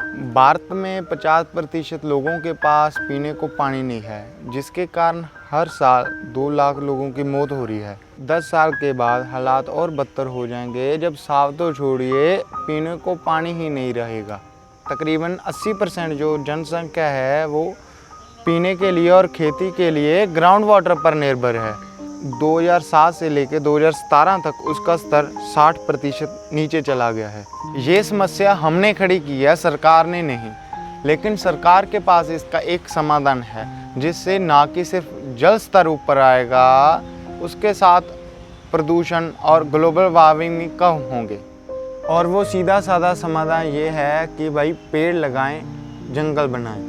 भारत में 50% लोगों के पास पीने को पानी नहीं है, जिसके कारण हर साल 2 लाख लोगों की मौत हो रही है। 10 साल के बाद हालात और बदतर हो जाएंगे, जब साफ तो छोड़िए पीने को पानी ही नहीं रहेगा। तकरीबन 80% जो जनसंख्या है वो पीने के लिए और खेती के लिए ग्राउंड वाटर पर निर्भर है। 2007 से लेकर 2017 तक उसका स्तर 60% नीचे चला गया है। ये समस्या हमने खड़ी की है, सरकार ने नहीं। लेकिन सरकार के पास इसका एक समाधान है, जिससे ना कि सिर्फ जल स्तर ऊपर आएगा, उसके साथ प्रदूषण और ग्लोबल वार्मिंग भी कम होंगे। और वो सीधा साधा समाधान ये है कि भाई पेड़ लगाएं, जंगल बनाएं।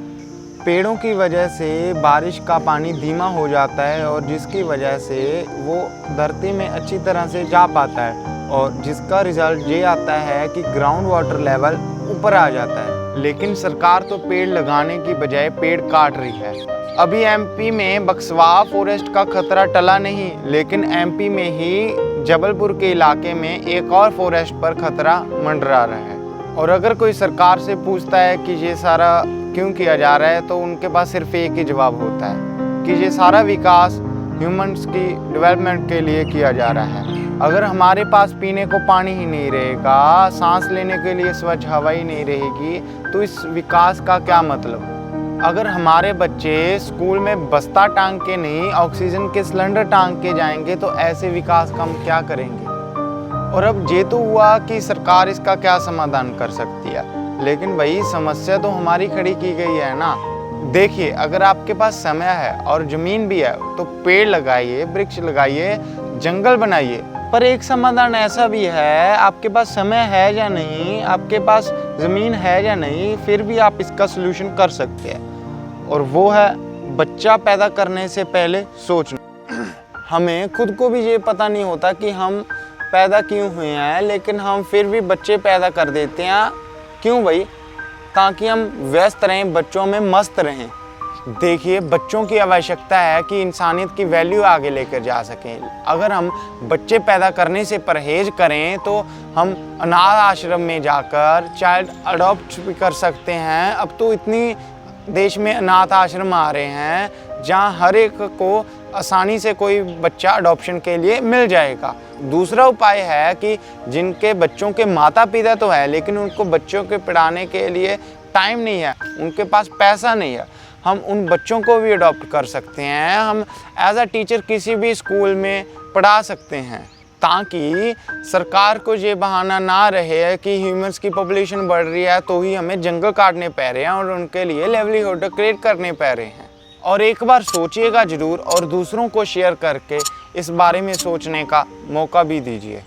पेड़ों की वजह से बारिश का पानी धीमा हो जाता है और जिसकी वजह से वो धरती में अच्छी तरह से जा पाता है, और जिसका रिजल्ट ये आता है कि ग्राउंड वाटर लेवल ऊपर आ जाता है। लेकिन सरकार तो पेड़ लगाने की बजाय पेड़ काट रही है। अभी एमपी में बक्सवा फॉरेस्ट का खतरा टला नहीं, लेकिन एमपी में ही जबलपुर के इलाके में एक और फॉरेस्ट पर खतरा मंडरा रहा है। और अगर कोई सरकार से पूछता है कि ये सारा क्यों किया जा रहा है, तो उनके पास सिर्फ एक ही जवाब होता है कि ये सारा विकास ह्यूमंस की डेवलपमेंट के लिए किया जा रहा है। अगर हमारे पास पीने को पानी ही नहीं रहेगा, सांस लेने के लिए स्वच्छ हवा ही नहीं रहेगी, तो इस विकास का क्या मतलब। अगर हमारे बच्चे स्कूल में बस्ता टांग के नहीं, ऑक्सीजन के सिलेंडर टांग के जाएंगे, तो ऐसे विकास का हम क्या करेंगे। और अब ये तो हुआ कि सरकार इसका क्या समाधान कर सकती है, लेकिन भाई समस्या तो हमारी खड़ी की गई है ना। देखिए, अगर आपके पास समय है और ज़मीन भी है तो पेड़ लगाइए, वृक्ष लगाइए, जंगल बनाइए। पर एक समाधान ऐसा भी है, आपके पास समय है या नहीं, आपके पास ज़मीन है या नहीं, फिर भी आप इसका सलूशन कर सकते हैं। और वो है बच्चा पैदा करने से पहले सोचना। हमें खुद को भी ये पता नहीं होता कि हम पैदा क्यों हुए हैं, लेकिन हम फिर भी बच्चे पैदा कर देते हैं। क्यों भाई? ताकि हम व्यस्त रहें, बच्चों में मस्त रहें। देखिए, बच्चों की आवश्यकता है कि इंसानियत की वैल्यू आगे लेकर जा सकें। अगर हम बच्चे पैदा करने से परहेज करें तो हम अनाथ आश्रम में जाकर चाइल्ड अडॉप्ट भी कर सकते हैं। अब तो इतनी देश में अनाथ आश्रम आ रहे हैं जहां हर एक को आसानी से कोई बच्चा अडॉप्शन के लिए मिल जाएगा। दूसरा उपाय है कि जिनके बच्चों के माता पिता तो है, लेकिन उनको बच्चों के पढ़ाने के लिए टाइम नहीं है, उनके पास पैसा नहीं है, हम उन बच्चों को भी अडॉप्ट कर सकते हैं। हम एज अ टीचर किसी भी स्कूल में पढ़ा सकते हैं, ताकि सरकार को ये बहाना ना रहे कि ह्यूमंस की पॉपुलेशन बढ़ रही है तो ही हमें जंगल काटने पड़ रहे हैं और उनके लिए लाइवलीहुड क्रिएट करने पड़ रहे हैं। और एक बार सोचिएगा ज़रूर, और दूसरों को शेयर करके इस बारे में सोचने का मौका भी दीजिए।